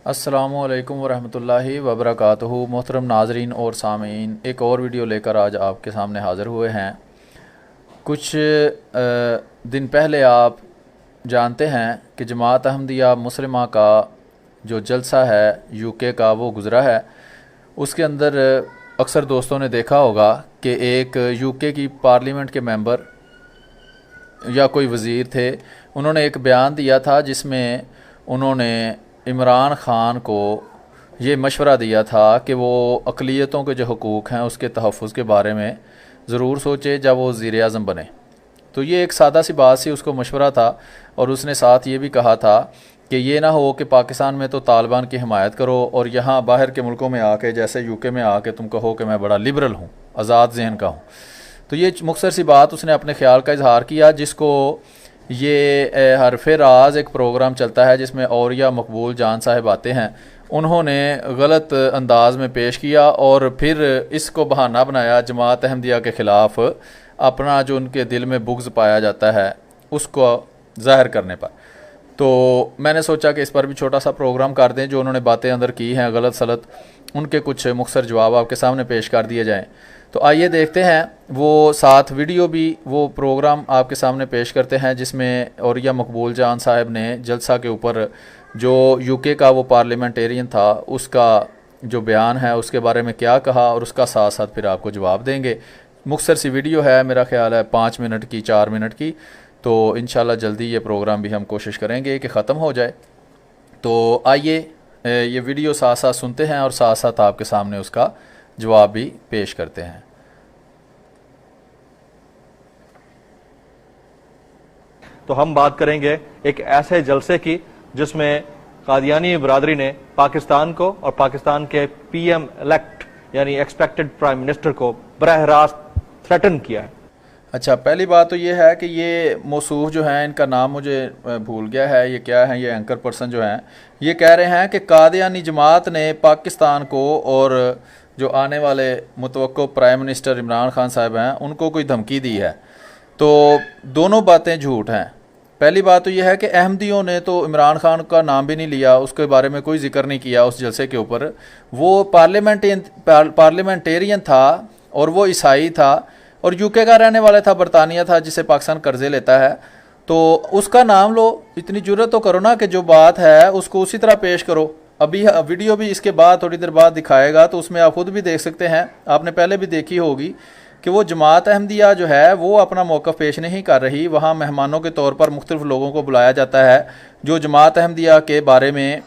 अस्सलामुअलैकुम वरहमतुल्लाहि वबरकातुहू। मोहतरम नाजरीन और सामीन, एक और वीडियो लेकर आज आपके सामने हाज़िर हुए हैं। कुछ दिन पहले आप जानते हैं कि जमात अहमदिया मुस्लिमा का जो जलसा है यूके का वो गुज़रा है। उसके अंदर अक्सर दोस्तों ने देखा होगा कि एक यूके की पार्लियामेंट के मेंबर या कोई वज़ीर थे, उन्होंने एक बयान दिया था जिसमें उन्होंने इमरान ख़ान को ये मशवरा दिया था कि वो अक़लियतों के जो हकूक़ हैं उसके तहफ़्फ़ुज़ के बारे में ज़रूर सोचे जब वो वज़ीर आज़म बने। तो ये एक सादा सी बात सी उसको मशवरा था, और उसने साथ ये भी कहा था कि ये ना हो कि पाकिस्तान में तो तालिबान की हिमायत करो और यहाँ बाहर के मुल्कों में आके जैसे यूके में आके तुम कहो कि मैं बड़ा लिबरल हूँ, आज़ाद ज़हन का हूँ। तो ये मुख्तसर सी बात उसने अपने ख्याल का इजहार किया, जिसको ये हरफ़े राज एक प्रोग्राम चलता है जिसमें औरिया मकबूल जान साहब आते हैं, उन्होंने गलत अंदाज में पेश किया और फिर इसको बहाना बनाया जमात अहमदिया के ख़िलाफ़ अपना जो उनके दिल में बुग़्ज़ पाया जाता है उसको ज़ाहिर करने पर। तो मैंने सोचा कि इस पर भी छोटा सा प्रोग्राम कर दें, जो उन्होंने बातें अंदर की हैं गलत सलत, उनके कुछ मुख्तसर जवाब आपके सामने पेश कर दिए जाएँ। तो आइए देखते हैं, वो साथ वीडियो भी वो प्रोग्राम आपके सामने पेश करते हैं जिसमें औरिया मकबूल जान साहब ने जलसा के ऊपर जो यूके का वो पार्लियामेंटेरियन था उसका जो बयान है उसके बारे में क्या कहा, और उसका साथ साथ फिर आपको जवाब देंगे। मुख्तसर सी वीडियो है, मेरा ख्याल है 5 मिनट की 4 मिनट की। तो इंशाल्लाह जल्दी ये प्रोग्राम भी हम कोशिश करेंगे कि ख़त्म हो जाए। तो आइए ये वीडियो साथ साथ सुनते हैं और साथ साथ आपके सामने उसका जवाब भी पेश करते हैं। तो हम बात करेंगे एक ऐसे जलसे की जिसमें कादियानी बरादरी ने पाकिस्तान को और पाकिस्तान के पीएम इलेक्ट यानी एक्सपेक्टेड प्राइम मिनिस्टर को बराह रास्त थ्रेटन किया है। अच्छा, पहली बात तो ये है कि ये मौसूफ जो हैं, इनका नाम मुझे भूल गया है, ये क्या है, ये एंकर पर्सन जो हैं, ये कह रहे हैं कि कादियानी जमात ने पाकिस्तान को और जो आने वाले मुतवक्को प्राइम मिनिस्टर इमरान खान साहब हैं उनको कोई धमकी दी है। तो दोनों बातें झूठ हैं। पहली बात तो यह है कि अहमदियों ने तो इमरान खान का नाम भी नहीं लिया, उसके बारे में कोई जिक्र नहीं किया उस जलसे के ऊपर। वो पार्लियामेंटेरियन था और वो ईसाई था और यूके का रहने वाला था, बरतानिया था जिसे पाकिस्तान कर्जे लेता है। तो उसका नाम लो, इतनी जुर्रत तो करो ना कि जो बात है उसको उसी तरह पेश करो। अभी वीडियो भी इसके बाद थोड़ी देर बाद दिखाएगा, तो उसमें आप खुद भी देख सकते हैं, आपने पहले भी देखी होगी कि वो जमात अहमदिया जो है वो अपना मौक़िफ़ पेश नहीं कर रही। वहाँ मेहमानों के तौर पर मुख्तलिफ़ लोगों को बुलाया जाता है जो जमात अहमदिया के बारे में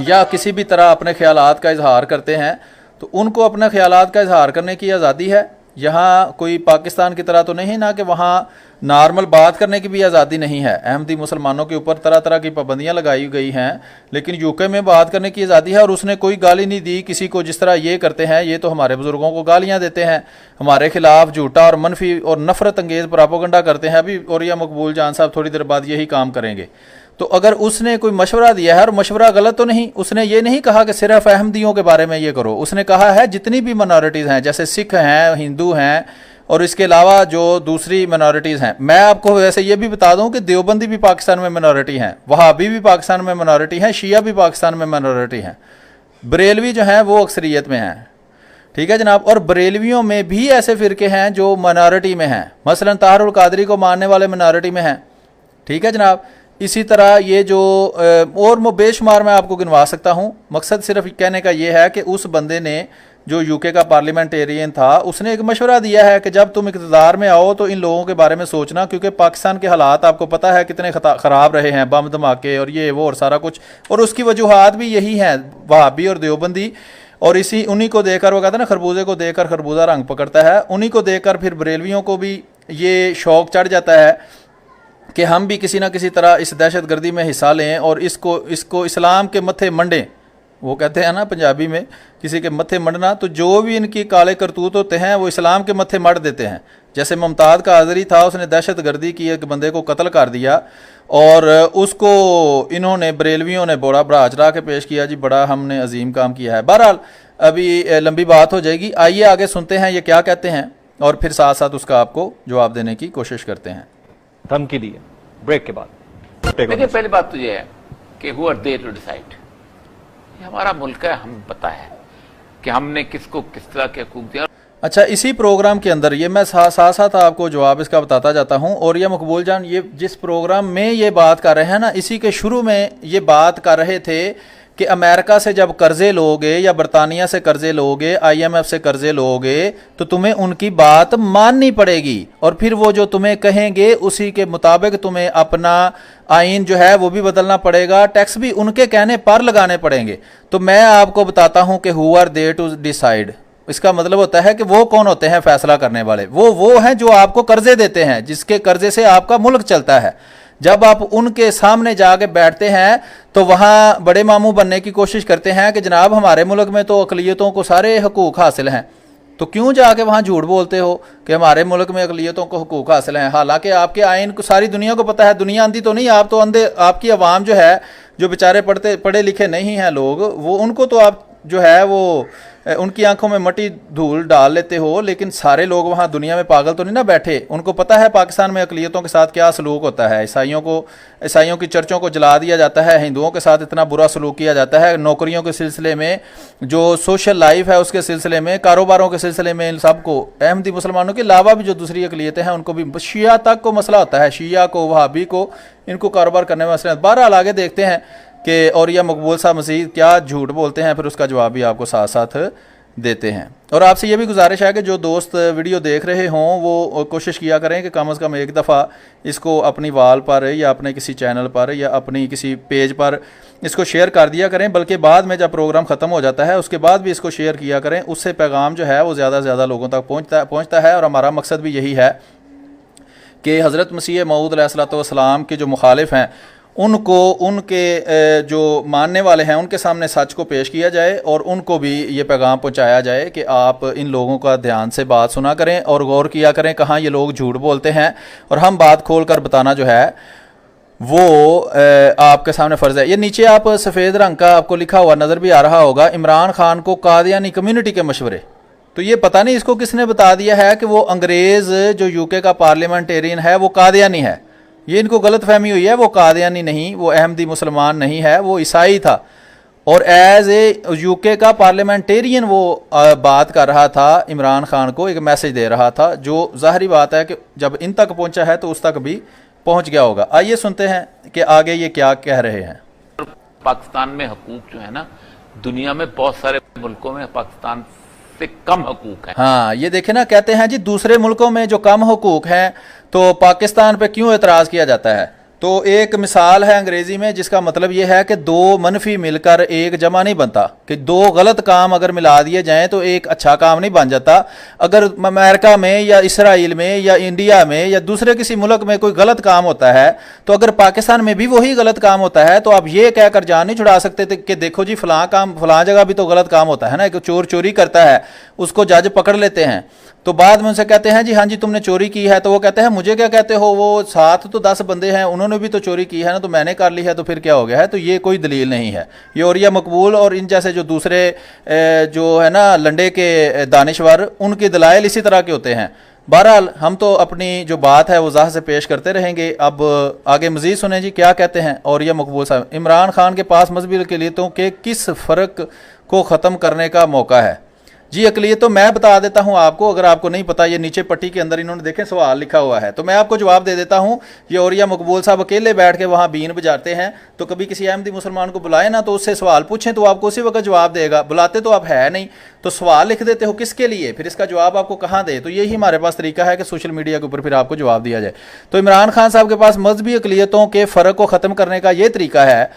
या किसी भी तरह अपने ख्यालात का इजहार करते हैं। तो उनको अपने ख्यालात का इजहार करने की आज़ादी है। यहाँ कोई पाकिस्तान की तरह तो नहीं ना कि वहाँ नॉर्मल बात करने की भी आज़ादी नहीं है। अहमदी मुसलमानों के ऊपर तरह तरह की पाबंदियाँ लगाई गई हैं, लेकिन यूके में बात करने की आज़ादी है। और उसने कोई गाली नहीं दी किसी को, जिस तरह ये करते हैं। ये तो हमारे बुज़ुर्गों को गालियाँ देते हैं, हमारे खिलाफ झूठा और मनफी और नफ़रत अंगेज़ प्रोपेगेंडा करते हैं। अभी औरिया मकबूल जान साहब थोड़ी देर बाद यही काम करेंगे। तो अगर उसने कोई मशवरा दिया है, और मशवरा गलत तो नहीं, उसने ये नहीं कहा कि सिर्फ अहमदियों के बारे में ये करो। उसने कहा है जितनी भी मिनॉरिटीज़ हैं, जैसे सिख हैं, हिंदू हैं और इसके अलावा जो दूसरी मिनॉरिटीज़ हैं। मैं आपको वैसे ये भी बता दूं कि देवबंदी भी पाकिस्तान में मिनॉरिटी हैं, वहाबी भी पाकिस्तान में मिनॉरिटी हैं, शिया भी पाकिस्तान में मिनॉरिटी हैं, बरेलवी जो हैं वो अक्सरियत में हैं। ठीक है जनाब। और बरेलवियों में भी ऐसे फ़िरके हैं जो मिनॉरिटी में हैं, मसलन ताहरुल कादरी को मानने वाले मिनॉरिटी में हैं। ठीक है जनाब। इसी तरह ये जो और बेशुमार मैं आपको गिनवा सकता हूँ। मकसद सिर्फ कहने का ये है कि उस बंदे ने जो यूके का पार्लियामेंटेरियन था, उसने एक मशवरा दिया है कि जब तुम इक़्तिदार में आओ तो इन लोगों के बारे में सोचना, क्योंकि पाकिस्तान के हालात आपको पता है कितने ख़राब रहे हैं, बम धमाके और ये वो और सारा कुछ। और उसकी वजूहात भी यही हैं, वहाबी और देवबंदी। और इसी उन्हीं को देकर, वो कहते हैं ना खरबूजे को देकर खरबूजा रंग पकड़ता है, उन्हीं को देकर फिर बरेलवियों को भी ये शौक़ चढ़ जाता है कि हम भी किसी ना किसी तरह इस दहशत गर्दी में हिस्सा लें और इसको इस्लाम के मत्थे मंडें। वो कहते हैं ना पंजाबी में, किसी के मत्थे मंडना। तो जो भी इनकी काले करतूत होते हैं वो इस्लाम के मत्थे मढ़ देते हैं। जैसे मुमताज़ का आज़री था, उसने दहशत गर्दी की, एक बंदे को कत्ल कर दिया और उसको इन्होंने बरेलवियों ने बड़ा बड़ा चढ़ा के पेश किया, जी बड़ा हमने अजीम काम किया है। बहरहाल अभी लंबी बात हो जाएगी, आइए आगे सुनते हैं ये क्या कहते हैं और फिर साथ साथ उसका आपको जवाब देने की कोशिश करते हैं। धमकी दी है ब्रेक के बाद। देखिए, पहली बात तो ये है कि who are they to decide. ये हमारा मुल्क है, हमें पता है कि हमने किसको किस तरह के हकूक दिया। अच्छा, इसी प्रोग्राम के अंदर ये मैं साथ साथ आपको जवाब इसका बताता जाता हूँ। और ये मकबूल जान, ये जिस प्रोग्राम में ये बात कर रहे हैं ना, इसी के शुरू में ये बात कर रहे थे कि अमेरिका से जब कर्जे लोगे या बरतानिया से कर्जे लोगे, IMF से कर्जे लोगे, तो तुम्हें उनकी बात माननी पड़ेगी और फिर वो जो तुम्हें कहेंगे उसी के मुताबिक तुम्हें अपना आइन जो है वो भी बदलना पड़ेगा, टैक्स भी उनके कहने पर लगाने पड़ेंगे। तो मैं आपको बताता हूं कि who are they to decide. इसका मतलब होता है कि वो कौन होते हैं फैसला करने वाले? वो हैं जो आपको कर्जे देते हैं, जिसके कर्जे से आपका मुल्क चलता है। जब आप उनके सामने जाके बैठते हैं तो वहाँ बड़े मामू बनने की कोशिश करते हैं कि जनाब हमारे मुल्क में तो अकलियतों को सारे हकूक हासिल हैं, तो क्यों जाके वहाँ झूठ बोलते हो कि हमारे मुल्क में अकलियतों को हकूक हासिल हैं? हालांकि आपके आइन को सारी दुनिया को पता है। दुनिया अंधी तो नहीं, आप तो अंधे। आपकी आवाम जो है, जो बेचारे पढ़े लिखे नहीं हैं लोग, वो उनको तो आप जो है वो उनकी आंखों में मट्टी धूल डाल लेते हो, लेकिन सारे लोग वहाँ दुनिया में पागल तो नहीं ना बैठे। उनको पता है पाकिस्तान में अकलियतों के साथ क्या सलूक होता है। ईसाइयों की चर्चों को जला दिया जाता है, हिंदुओं के साथ इतना बुरा सलूक किया जाता है, नौकरियों के सिलसिले में, जो सोशल लाइफ है उसके सिलसिले में, कारोबारों के सिलसिले में, इन सबको अहमदी मुसलमानों के अलावा भी जो दूसरी अकलियतें हैं उनको भी शिया तक को मसला होता है, शिया को, वहाबी को, इनको कारोबार करने में मसला। 12 आगे देखते हैं कि और यह मकबूल साहब मजीद क्या झूठ बोलते हैं, फिर उसका जवाब भी आपको साथ साथ देते हैं। और आपसे ये भी गुजारिश है कि जो दोस्त वीडियो देख रहे हों वो कोशिश किया करें कि कम से कम एक दफ़ा इसको अपनी वाल पर या अपने किसी चैनल पर या अपनी किसी पेज पर इसको शेयर कर दिया करें, बल्कि बाद में जब प्रोग्राम ख़त्म हो जाता है उसके बाद भी इसको शेयर किया करें। उससे पैगाम जो है वो ज़्यादा से ज़्यादा लोगों तक पहुँचता है। और हमारा मकसद भी यही है कि हज़रत मसीह मऊद अलैहिस्सलाम के जो मुखालिफ हैं उनको, उनके जो मानने वाले हैं, उनके सामने सच को पेश किया जाए और उनको भी ये पैगाम पहुंचाया जाए कि आप इन लोगों का ध्यान से बात सुना करें और गौर किया करें कहाँ ये लोग झूठ बोलते हैं, और हम बात खोल कर बताना जो है वो आपके सामने फ़र्ज़ है। ये नीचे आप सफ़ेद रंग का आपको लिखा हुआ नज़र भी आ रहा होगा, इमरान खान को कादियानी कम्युनिटी के मशवरे। तो ये पता नहीं इसको किसने बता दिया है कि वो अंग्रेज़ जो UK का पार्लियामेंटेरियन है वो कादियानी है। ये इनको गलत फहमी हुई है। वो कादियानी नहीं, वो अहमदी मुसलमान नहीं है, वो ईसाई था। और एज ए UK का पार्लियामेंटेरियन वो बात कर रहा था, इमरान खान को एक मैसेज दे रहा था, जो ज़ाहरी बात है कि जब इन तक पहुंचा है तो उस तक भी पहुंच गया होगा। आइए सुनते हैं कि आगे ये क्या कह रहे हैं। पाकिस्तान में हकूक जो है ना, दुनिया में बहुत सारे मुल्कों में पाकिस्तान से कम हकूक है। हाँ, ये देखे ना, कहते हैं जी दूसरे मुल्कों में जो कम हकूक हैं तो पाकिस्तान पे क्यों एतराज़ किया जाता है। तो एक मिसाल है अंग्रेजी में जिसका मतलब ये है कि दो मनफी मिलकर एक जमा नहीं बनता, कि दो गलत काम अगर मिला दिए जाएं तो एक अच्छा काम नहीं बन जाता। अगर अमेरिका में या इसराइल में या इंडिया में या दूसरे किसी मुल्क में कोई गलत काम होता है तो अगर पाकिस्तान में भी वही गलत काम होता है तो आप ये कहकर जान नहीं छुड़ा सकते थे कि देखो जी फलां काम फलां जगह भी तो गलत काम होता है ना। एक चोर चोरी करता है, उसको जज पकड़ लेते हैं, तो बाद में उनसे कहते हैं जी हाँ जी तुमने चोरी की है, तो वो कहते हैं मुझे क्या कहते हो, वो साथ तो 10 बंदे हैं, उन्होंने भी तो चोरी की है ना, तो मैंने कर ली है तो फिर क्या हो गया है। तो ये कोई दलील नहीं है। ये और यह मकबूल और इन जैसे जो दूसरे जो है ना लंडे के दानिश्वर, उनके दलाइल इसी तरह के होते हैं। बहरहाल हम तो अपनी जो बात है वो ज़ाहिर से पेश करते रहेंगे। अब आगे मज़ीद सुने जी क्या कहते हैं। और यह मकबूल साहब, इमरान खान के पास मजहबी अक़लियतों के किस फ़र्क को ख़त्म करने का मौका है? जी अक़लियत तो मैं बता देता हूं आपको, अगर आपको नहीं पता। ये नीचे पट्टी के अंदर इन्होंने देखें सवाल लिखा हुआ है, तो मैं आपको जवाब दे देता हूं। ये और या मकबूल साहब अकेले बैठ के वहां बीन बजाते हैं, तो कभी किसी अहमदी मुसलमान को बुलाए ना तो उससे सवाल पूछें तो आपको उसी वक्त जवाब देगा। बुलाते तो आप है नहीं, तो सवाल लिख देते हो किसके लिए, फिर इसका जवाब आपको कहाँ दे। तो यही हमारे पास तरीका है कि सोशल मीडिया के ऊपर फिर आपको जवाब दिया जाए। तो इमरान खान साहब के पास मजहबी अक़लियतों के फ़र्क को ख़त्म करने का ये तरीका है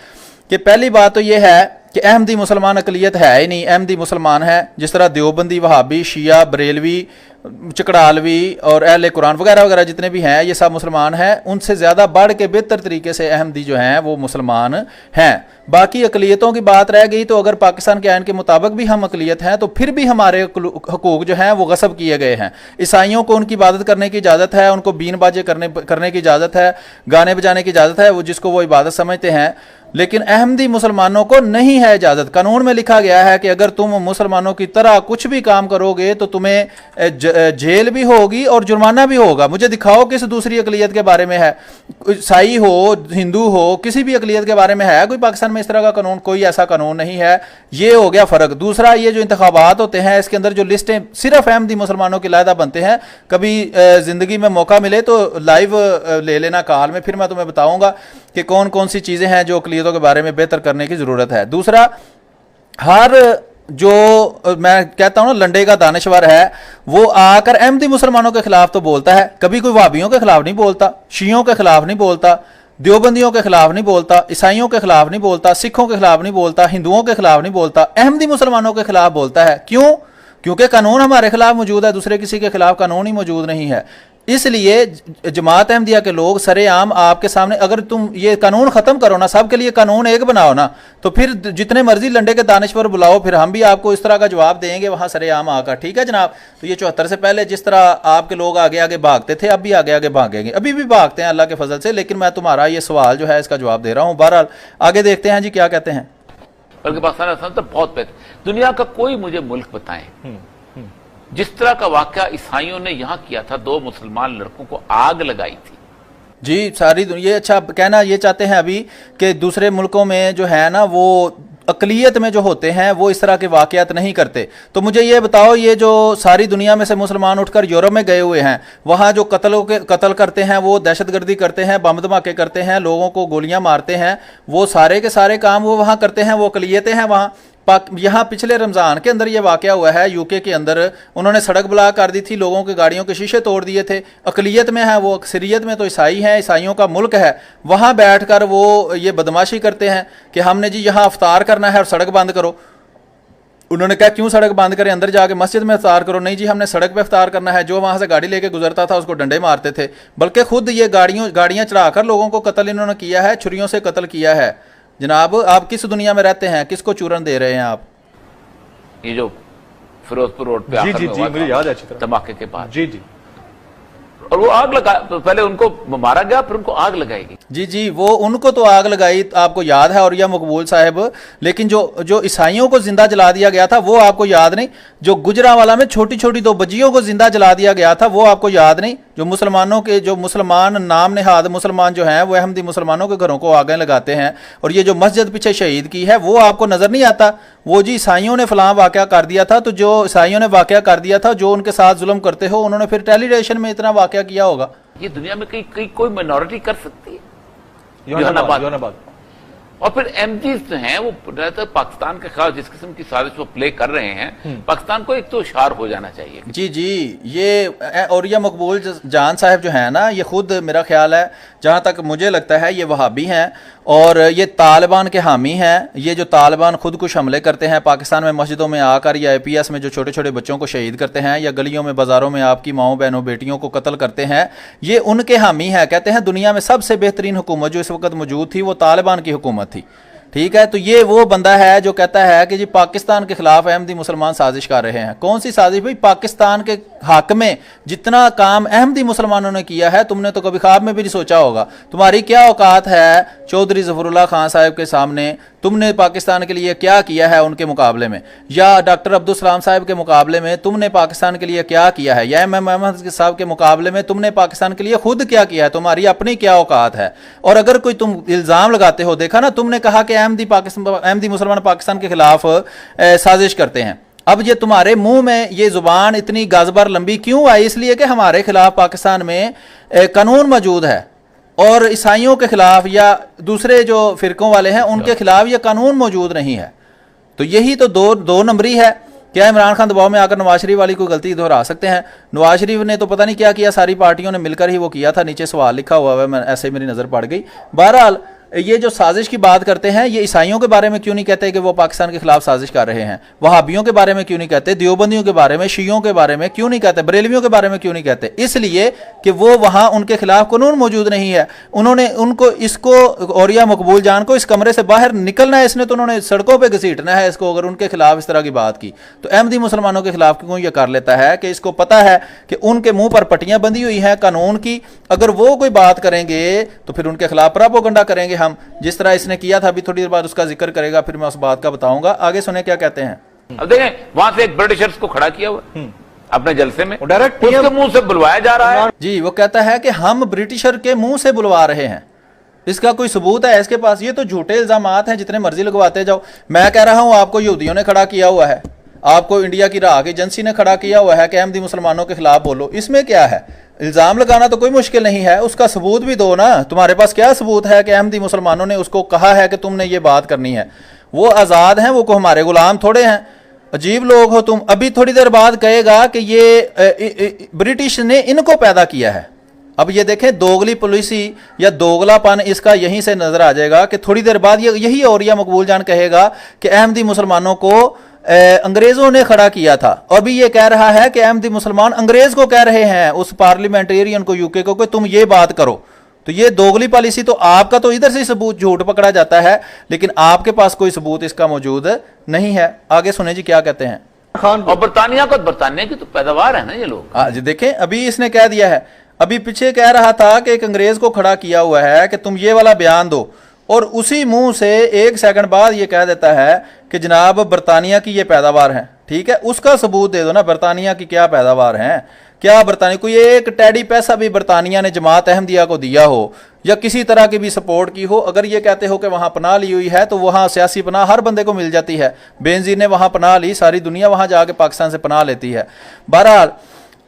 कि पहली बात तो ये है कि अहमदी मुसलमान अक़लियत है ही नहीं। अहमदी मुसलमान है जिस तरह देवबंदी, वहाबी, शिया, बरेलवी, चकड़ालवी और अहले कुरान वगैरह वगैरह जितने भी हैं ये सब मुसलमान हैं। उनसे ज़्यादा बढ़ के बेहतर तरीके से अहमदी जो हैं वो मुसलमान हैं। बाकी अक़लियतों की बात रह गई, तो अगर पाकिस्तान के आइन के मुताबिक भी हम अक़लियत हैं तो फिर भी हमारे हकूक़ जो हैं वो गसब किए गए हैं। ईसाइयों को उनकी इबादत करने की इजाज़त है, उनको बीन बाजे करने की इजाज़त है, गाने बजाने की इजाज़त है, वो जिसको वो इबादत समझते हैं। लेकिन अहमदी मुसलमानों को नहीं है इजाज़त। कानून में लिखा गया है कि अगर तुम मुसलमानों की तरह कुछ भी काम करोगे तो तुम्हें जेल भी होगी और जुर्माना भी होगा। मुझे दिखाओ किस दूसरी अकलियत के बारे में है, ईसाई हो, हिंदू हो, किसी भी अकलियत के बारे में है कोई पाकिस्तान में इस तरह का कानून? कोई ऐसा कानून नहीं है। ये हो गया फ़र्क। दूसरा, ये जो इंतखाबात होते हैं इसके अंदर जो लिस्टें सिर्फ अहमदी मुसलमानों के लायदा बनते हैं, कभी ज़िंदगी में मौका मिले तो लाइव ले लेना कॉल में, फिर मैं तुम्हें बताऊंगा कि कौन कौन सी चीज़ें हैं जो अकलियतों के बारे में बेहतर करने की ज़रूरत है। दूसरा, हर जो मैं कहता हूं ना लंडे का दानिश्वर है, वो आकर अहमदी मुसलमानों के खिलाफ तो बोलता है, कभी कोई वाबियों के खिलाफ नहीं बोलता, शियों के खिलाफ नहीं बोलता, देवबंदियों के खिलाफ नहीं बोलता, ईसाइयों के खिलाफ नहीं बोलता, सिखों के खिलाफ नहीं बोलता, हिंदुओं के खिलाफ नहीं बोलता, अहमदी मुसलमानों के खिलाफ बोलता है। क्यों? क्योंकि कानून हमारे खिलाफ मौजूद है, दूसरे किसी के खिलाफ कानून ही मौजूद नहीं है। इसलिए जमात अहमदिया के लोग सरेआम आपके सामने, अगर तुम ये कानून खत्म करो ना, सबके लिए कानून एक बनाओ ना, तो फिर जितने मर्जी लंडे के दानिश्वर बुलाओ, फिर हम भी आपको इस तरह का जवाब देंगे वहां सरेआम आकर। ठीक है जनाब? तो ये 74 से पहले जिस तरह आपके लोग आगे आगे भागते थे, अब भी आगे आगे भागेंगे, अभी भी भागते हैं अल्लाह के फजल से। लेकिन मैं तुम्हारा ये सवाल जो है इसका जवाब दे रहा हूँ। बहरहाल आगे देखते हैं जी क्या कहते हैं। बल्कि पाकिस्तान तो बहुत बेहतर, दुनिया का कोई मुझे मुल्क बताएं जिस तरह का वाकया ईसाइयों ने यहां किया था, 2 मुसलमान लड़कों को आग लगाई थी। जी सारी दुनिया, अच्छा कहना ये चाहते हैं अभी कि दूसरे मुल्कों में जो है ना, वो अकलियत में जो होते हैं वो इस तरह के वाकयात नहीं करते। तो मुझे ये बताओ, ये जो सारी दुनिया में से मुसलमान उठकर यूरोप में गए हुए हैं, वहाँ जो कत्ल करते हैं, वो दहशतगर्दी करते हैं, बम धमाके करते हैं, लोगों को गोलियां मारते हैं, वो सारे के सारे काम वो वहाँ करते हैं, वो अकलियतें हैं वहाँ। यहाँ पिछले रमज़ान के अंदर ये वाकया हुआ है, यूके के अंदर उन्होंने सड़क ब्लॉक कर दी थी, लोगों के गाड़ियों के शीशे तोड़ दिए थे। अकलियत में है वो, अक्सरियत में तो ईसाई हैं, ईसाइयों का मुल्क है, वहाँ बैठकर वो ये बदमाशी करते हैं कि हमने जी यहाँ अफ्तार करना है और सड़क बंद करो। उन्होंने कहा क्यों सड़क बंद करें, अंदर जाके मस्जिद में अफ्तार करो। नहीं जी, हमने सड़क पे अफ्तार करना है। जो वहाँ से गाड़ी लेके गुजरता था उसको डंडे मारते थे, बल्कि खुद ये गाड़ियाँ चढ़ाकर लोगों को कत्ल इन्होंने किया है, छुरियों से कत्ल किया है। जनाब आप किस दुनिया में रहते हैं, किसको चूरन दे रहे हैं आप? ये जो फिरोजपुर रोड पे जी जी जी मुझे याद है धमाके के बाद, जी जी, और वो आग लगा, पहले उनको मारा गया फिर उनको आग लगाई गई। जी जी, वो उनको तो आग लगाई आपको याद है, और यह मकबूल साहब, लेकिन जो ईसाइयों को जिंदा जला दिया गया था वो आपको याद नहीं। जो गुजरावाला में छोटी छोटी 2 बच्चियों को जिंदा जला दिया गया था वो आपको याद नहीं। जो मुसलमानों के, जो मुसलमान नाम नेहाद मुसलमान जो हैं वो अहमदी मुसलमानों के घरों को आगे लगाते हैं, और ये जो मस्जिद पीछे शहीद की है वो आपको नजर नहीं आता। वो जी ईसाइयों ने फलां वाकया कर दिया था, तो जो ईसाइयों ने वाकया कर दिया था, जो उनके साथ जुल्म करते हो, उन्होंने फिर टेलीविजन में इतना वाकया किया होगा। ये दुनिया में कहीं कोई माइनॉरिटी कर सकती है? योनाबाद। और फिर एमजीज जो हैं वो पाकिस्तान के खिलाफ जिस किस्म की साजिश वो प्ले कर रहे हैं, पाकिस्तान को एक तो होशियार हो जाना चाहिए। जी जी, ये और ये मकबूल जान साहब जो है ना, ये खुद मेरा ख्याल है, जहाँ तक मुझे लगता है, ये वहाबी हैं और ये तालिबान के हामी हैं। ये जो तालिबान खुद कुछ हमले करते हैं पाकिस्तान में मस्जिदों में आकर, या APS में जो छोटे छोटे बच्चों को शहीद करते हैं, या गलियों में बाज़ारों में आपकी माओ बहनों बेटियों को कत्ल करते हैं, ये उनके हामी हैं। कहते हैं दुनिया में सबसे बेहतरीन हुकूमत जो इस वक्त मौजूद थी वो तालिबान की हुकूमत थी। ठीक है, तो ये वो बंदा है जो कहता है कि जी पाकिस्तान के खिलाफ अहमदी मुसलमान साजिश कर रहे हैं। कौन सी साजिश भाई? पाकिस्तान के हक में जितना काम अहमदी मुसलमानों ने किया है तुमने तो कभी ख्वाब में भी नहीं सोचा होगा। तुम्हारी क्या औकात है चौधरी ज़फ़रुल्लाह खान साहब के सामने? तुमने पाकिस्तान के लिए क्या किया है उनके मुकाबले में, या डॉक्टर अब्दुल सलाम साहब के मुकाबले में तुमने पाकिस्तान के लिए क्या किया है, या एम अहमद साहब के मुकाबले में तुमने पाकिस्तान के लिए खुद क्या किया है? तुम्हारी अपनी क्या औकात है? और अगर कोई तुम इल्ज़ाम लगाते हो, देखा ना तुमने कहा कि अहमदी मुसलमान पाकिस्तान के खिलाफ साजिश करते हैं। अब ये तुम्हारे मुंह में ये जुबान इतनी गाजबार लंबी क्यों आई? इसलिए कि हमारे खिलाफ पाकिस्तान में कानून मौजूद है, और ईसाइयों के खिलाफ या दूसरे जो फिरकों वाले हैं उनके खिलाफ ये कानून मौजूद नहीं है। तो यही तो दो नंबरी है। क्या इमरान खान दबाव में आकर नवाज शरीफ वाली कोई गलती दोहरा सकते हैं? नवाज शरीफ ने तो पता नहीं क्या किया, सारी पार्टियों ने मिलकर ही वो किया था। नीचे सवाल लिखा हुआ है, मैं ऐसे ही मेरी नजर पड़ गई। बहरहाल ये जो साजिश की बात करते हैं, ये ईसाइयों के बारे में क्यों नहीं कहते कि वो पाकिस्तान के खिलाफ साजिश कर रहे हैं? वहाबियों के बारे में क्यों नहीं कहते? देवबंदियों के बारे में, शियों के बारे में क्यों नहीं कहते? बरेलवियों के बारे में क्यों नहीं कहते? इसलिए कि वो वहां उनके खिलाफ कानून मौजूद नहीं है। उन्होंने उनको इसको और या मकबूल जान को इस कमरे से बाहर निकलना है, इसने तो उन्होंने सड़कों पर घसीटना है इसको। अगर उनके खिलाफ इस तरह की बात की तो अहमदी मुसलमानों के खिलाफ क्यों ये कर लेता है कि इसको पता है कि उनके मुंह पर पट्टियां बंधी हुई हैं कानून की। अगर वो कोई बात करेंगे तो फिर उनके खिलाफ प्रोपेगेंडा करेंगे हम, जिस तरह इसने किया था। अभी थोड़ी देर बाद उसका जिक्र करेगा, फिर मैं उस बात का बताऊंगा। आगे सुने क्या कहते हैं। अब देखें, वहां से एक ब्रिटिशर्स को खड़ा किया हुआ, अपने जलसे में, डायरेक्ट उसके मुंह से बुलवाया जा रहा है। जी, वो कहता है कि हम ब्रिटिशर के मुंह से बुलवा रहे हैं, इसका कोई सबूत है इसके पास? ये तो झूठे इल्जामात हैं, जितने मर्जी लगवाते जाओ। मैं कह रहा हूं आपको यहूदियों ने खड़ा किया हुआ है, आपको इंडिया की राह एजेंसी ने खड़ा किया हुआ है कि अहमदी मुसलमानों के खिलाफ बोलो। इसमें क्या है? इल्जाम लगाना तो कोई मुश्किल नहीं है, उसका सबूत भी दो ना। तुम्हारे पास क्या सबूत है कि अहमदी मुसलमानों ने उसको कहा है कि तुमने ये बात करनी है? वो आज़ाद हैं, वो को हमारे गुलाम थोड़े हैं। अजीब लोग हो तुम। अभी थोड़ी देर बाद कहेगा कि ये ब्रिटिश ने इनको पैदा किया है। अब ये देखें, दोगली पॉलिसी या दोगलापन इसका यहीं से नजर आ जाएगा कि थोड़ी देर बाद ये यही औरिया मकबूल जान कहेगा कि अहमदी मुसलमानों को अंग्रेजों ने खड़ा किया था। अभी ये कह रहा है कि अहमदी मुसलमान अंग्रेज को कह रहे हैं, उस पार्लियामेंटेरियन को, यूके को, कि तुम ये बात करो। तो ये दोगली पॉलिसी तो आपका तो इधर से सबूत झूठ पकड़ा जाता है, लेकिन आपके पास कोई सबूत इसका मौजूद नहीं है। आगे सुने जी क्या कहते हैं। और बरतानिया की तो पैदावार है ना ये लोग। हाँ जी, देखें अभी इसने कह दिया है, अभी पीछे कह रहा था कि एक अंग्रेज को खड़ा किया हुआ है कि तुम ये वाला बयान दो, और उसी मुंह से एक सेकंड बाद ये कह देता है कि जनाब बरतानिया की ये पैदावार है। ठीक है, उसका सबूत दे दो ना, बरतानिया की क्या पैदावार है? क्या बरतानिया कोई एक टैडी पैसा भी बरतानिया ने जमात अहमदिया को दिया हो या किसी तरह की भी सपोर्ट की हो? अगर ये कहते हो कि वहां पनाह ली हुई है तो वहां सियासी पनाह हर बंदे को मिल जाती है। बेनजीर ने वहां पनाह ली, सारी दुनिया वहां जाके पाकिस्तान से पनाह लेती है। बहरहाल,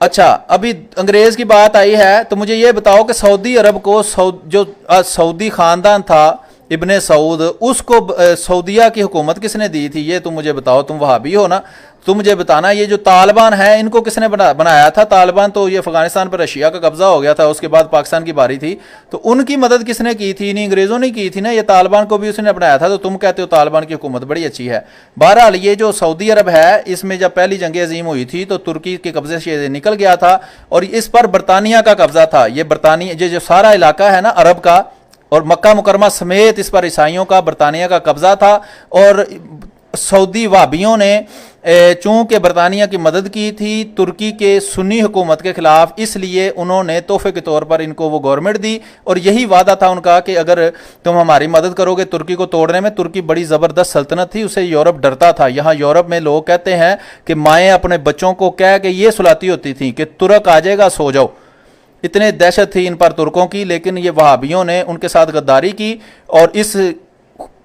अच्छा, अभी अंग्रेज की बात आई है तो मुझे ये बताओ कि सऊदी अरब को जो सऊदी खानदान था इब्ने सऊद, उसको सऊदिया की हुकूमत किसने दी थी? ये तुम मुझे बताओ, तुम वहाबी हो ना, तुम मुझे बताना। ये जो तालिबान है इनको किसने बनाया था? तालिबान तो ये अफगानिस्तान पर रशिया का कब्जा हो गया था, उसके बाद पाकिस्तान की बारी थी, तो उनकी मदद किसने की थी? नहीं, अंग्रेजों ने की थी ना। ये तालिबान को भी उसने बनाया था, तो तुम कहते हो तालिबान की हुकूमत बड़ी अच्छी है। बहरहाल, ये जो सऊदी अरब है, इसमें जब पहली जंग अजीम हुई थी तो तुर्की के कब्जे से निकल गया था और इस पर बरतानिया का कब्जा था। ये बरतानिया जो सारा इलाका है ना अरब का, और मक्का मुकरमा समेत इस पर ईसाइयों का बरतानिया का कब्जा था। और सऊदी वाबियों ने चूंकि बरतानिया की मदद की थी तुर्की के सुन्नी हुकूमत के खिलाफ, इसलिए उन्होंने तोहफे के तौर पर इनको वो गवर्नमेंट दी। और यही वादा था उनका कि अगर तुम हमारी मदद करोगे तुर्की को तोड़ने में। तुर्की बड़ी ज़बरदस्त सल्तनत थी, उसे यूरोप डरता था। यहाँ यूरोप में लोग कहते हैं कि माएँ अपने बच्चों को कह के ये सुलाती होती थी कि तुर्क आ जाएगा, सो जाओ। इतने दहशत थी इन पर तुर्कों की, लेकिन ये वहाबियों ने उनके साथ गद्दारी की और इस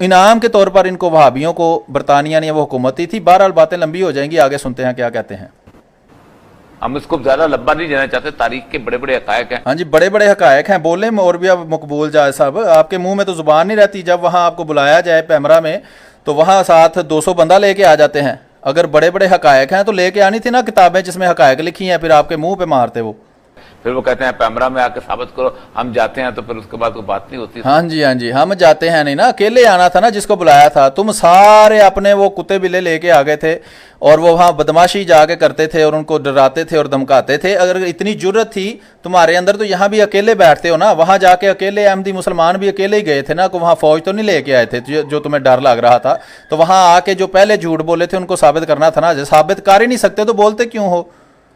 इनाम के तौर पर इनको वहाबियों को बरतानिया ने वो हुकूमत दी थी। बहरहाल बातें लंबी हो जाएंगी, आगे सुनते हैं क्या कहते हैं। हम इसको ज्यादा लंबा नहीं जाना चाहते, तारीख के बड़े बड़े हकायक हैं। हाँ जी, बड़े बड़े हकायक हैं, बोले और भी अब मकबूल जाए साहब, आपके मुंह में तो जुबान नहीं रहती। जब वहाँ आपको बुलाया जाए पैमरा में तो वहाँ साथ 200 बंदा लेके आ जाते हैं। अगर बड़े बड़े हकायक हैं तो लेके आनी थी ना किताबें जिसमें हकायक लिखी हैं, फिर आपके मुंह पे मारते वो। फिर वो कहते हैं पैमरा में आके साबित करो, हम जाते हैं तो फिर उसके बाद कोई बात नहीं होती। हाँ जी, हाँ जी, हम जाते हैं नहीं ना, अकेले आना था ना जिसको बुलाया था। तुम सारे अपने वो कुत्ते बिल्ले लेके आ गए थे और वो वहाँ बदमाशी जाके करते थे और उनको डराते थे और धमकाते थे। अगर इतनी जुर्रत थी तुम्हारे अंदर तो यहाँ भी अकेले बैठते हो ना। वहाँ जाके अकेले अहमदी मुसलमान भी अकेले ही गए थे ना, को वहाँ फौज तो नहीं लेके आए थे जो तुम्हें डर लग रहा था। तो वहाँ आके जो पहले झूठ बोले थे उनको साबित करना था ना। जो साबित कर ही नहीं सकते तो बोलते क्यों हो?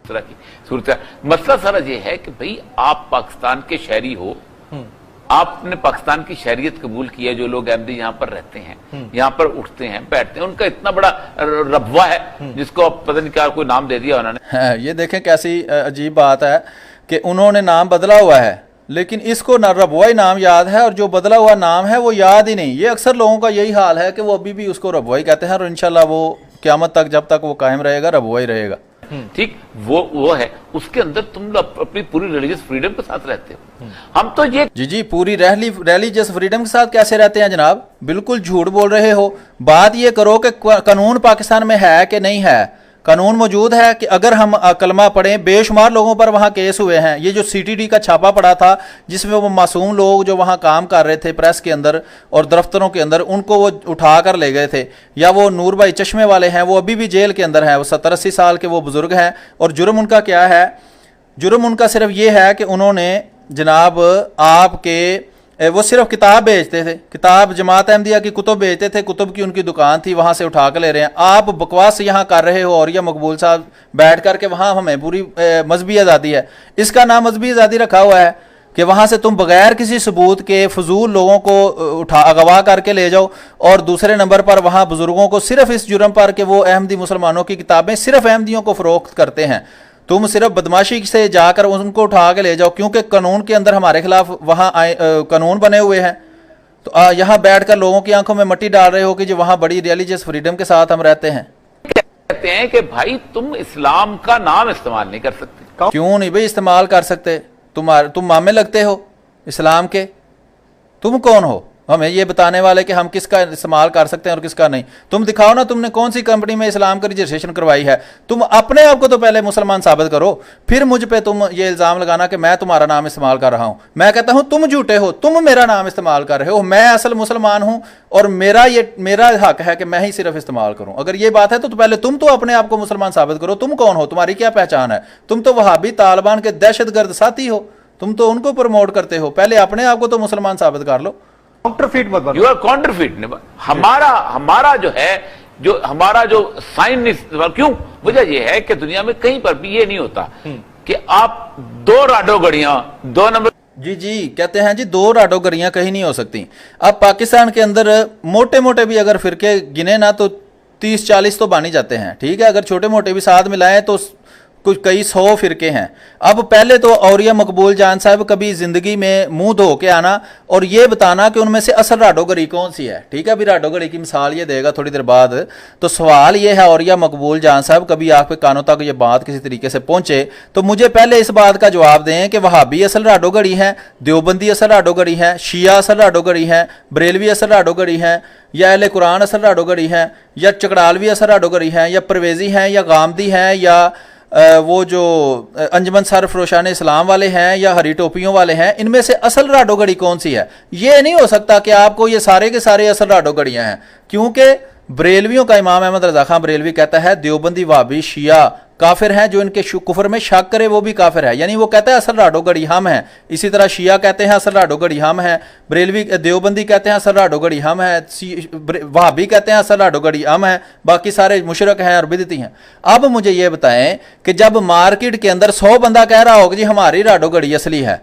तरह की सूरत। मसला सारा ये है कि भाई आप पाकिस्तान के शहरी हो, आपने पाकिस्तान की शहरियत कबूल की है। जो लोग अहमदी यहाँ पर रहते हैं, यहाँ पर उठते हैं बैठते हैं, उनका इतना बड़ा रबवा है जिसको आप पता नहीं क्या कोई नाम दे दिया उन्होंने। ये देखें कैसी अजीब बात है कि उन्होंने नाम बदला हुआ है, लेकिन इसको ना रबवा ही नाम याद है और जो बदला हुआ नाम है वो याद ही नहीं। ये अक्सर लोगों का यही हाल है कि वो अभी भी उसको रबवा ही कहते हैं और इंशाल्लाह वो क़यामत तक जब तक वो कायम रहेगा रबवा ही रहेगा। ठीक, वो है उसके अंदर तुम लोग अपनी पूरी रिलीजियस फ्रीडम के साथ रहते हो। हम तो ये जी पूरी रिलीजियस फ्रीडम के साथ कैसे रहते हैं जनाब? बिल्कुल झूठ बोल रहे हो। बात ये करो कि कानून पाकिस्तान में है कि नहीं है। कानून मौजूद है कि अगर हम कलमा पढ़ें, बेशुमार लोगों पर वहाँ केस हुए हैं। ये जो CTD का छापा पड़ा था जिसमें वो मासूम लोग जो वहाँ काम कर रहे थे प्रेस के अंदर और दफ्तरों के अंदर, उनको वो उठा कर ले गए थे। या वो नूर भाई चश्मे वाले हैं, वो अभी भी जेल के अंदर हैं, वो 70-80 साल के वो बुजुर्ग हैं। और जुर्म उनका क्या है? जुर्म उनका सिर्फ ये है कि उन्होंने जनाब आपके वो सिर्फ किताब बेचते थे, किताब जमात अहमदिया की कुतुब बेचते थे, कुतुब की उनकी दुकान थी, वहां से उठा कर ले रहे हैं। आप बकवास यहाँ कर रहे हो और यह मकबूल साहब बैठ करके वहां हमें पूरी मजहबी आज़ादी है। इसका नाम मजहबी आज़ादी रखा हुआ है कि वहां से तुम बगैर किसी सबूत के फजूल लोगों को अगवा करके ले जाओ। और दूसरे नंबर पर वहां बुजुर्गों को सिर्फ इस जुर्म पर कि वो अहमदी मुसलमानों की किताबें सिर्फ अहमदियों को फरोख्त करते हैं। तुम सिर्फ बदमाशी से जाकर उनको उठा के ले जाओ, क्योंकि कानून के अंदर हमारे खिलाफ वहां कानून बने हुए हैं। तो यहाँ बैठकर लोगों की आंखों में मट्टी डाल रहे हो कि जो वहां बड़ी रिलीजियस फ्रीडम के साथ हम रहते हैं। कहते हैं कि भाई तुम इस्लाम का नाम इस्तेमाल नहीं कर सकते। क्यों नहीं भाई इस्तेमाल कर सकते? तुम मामे लगते हो इस्लाम के? तुम कौन हो हमें ये बताने वाले कि हम किसका इस्तेमाल कर सकते हैं और किसका नहीं? तुम दिखाओ ना, तुमने कौन सी कंपनी में इस्लाम का रजिस्ट्रेशन करवाई है। तुम अपने आप को तो पहले मुसलमान साबित करो, फिर मुझ पे तुम ये इल्ज़ाम लगाना कि मैं तुम्हारा नाम इस्तेमाल कर रहा हूं। मैं कहता हूं तुम झूठे हो, तुम मेरा नाम इस्तेमाल कर रहे हो। मैं असल मुसलमान हूं और मेरा हक है कि मैं ही सिर्फ इस्तेमाल करूं। अगर ये बात है तो पहले तुम तो अपने आप को मुसलमान साबित करो। तुम कौन हो? तुम्हारी क्या पहचान है? तुम तो वहाबी तालिबान के दहशतगर्द साथी हो, तुम तो उनको प्रमोट करते हो। पहले अपने आप को तो मुसलमान साबित कर लो। काउंटरफीट मत बनो। You are counterfeit. हमारा जो साइन क्यों? वजह यह है कि दुनिया में कहीं पर भी ये नहीं होता कि आप दो राडो गड़ियां, दो नंबर। जी कहते हैं जी, दो राडो गरियां कहीं नहीं हो सकती। अब पाकिस्तान के अंदर मोटे मोटे भी अगर फिरके गिने ना तो 30-40 तो बन ही जाते हैं, ठीक है। अगर छोटे मोटे भी साथ मिलाएं तो कुछ कई 100 फिरके हैं। अब पहले तो औरिया मकबूल जान साहब कभी जिंदगी में मुंह धो के आना और ये बताना कि उनमें से असल राडोगरी कौन सी है, ठीक है। अभी राडोगरी की मिसाल ये देगा थोड़ी देर बाद। तो सवाल ये है, औरिया मकबूल जान साहब कभी आपके कानों तक ये बात किसी तरीके से पहुंचे तो मुझे पहले इस बात का जवाब दें कि वहाबी असल राडोगरी है, देवबंदी असल राडोगरी है, शिया असल राडोगरी है, बरेलवी असल राडोगरी है, या अहले कुरान असल राडोगरी है, या चकड़ालवी असल राडोगरी है, या परवेजी हैं, या गामदी हैं, या वो जो अंजमन सरफरोशान इस्लाम वाले हैं, या हरी टोपियों वाले हैं। इनमें से असल राडोगड़ी कौन सी है? ये नहीं हो सकता कि आपको ये सारे के सारे असल राडोगड़ियां हैं, क्योंकि बरेलवियों का इमाम अहमद रजा खान बरेलवी कहता है देवबंदी वाबी शिया काफिर हैं, जो इनके कुफर में शक करे वो भी काफिर है। यानी वो कहता है असल राडोगड़ी हम हैं। इसी तरह शिया कहते हैं असल राडोगड़ी हम हैं, बरेलवी देवबंदी कहते हैं असल राडोगड़ी हम हैं, वहाबी कहते हैं असल राडोगड़ी हम हैं, बाकी सारे मुशरक हैं और बिदती हैं। अब मुझे ये बताएं कि जब मार्केट के अंदर 100 बंदा कह रहा होगा जी हमारी राडोगड़ी असली है,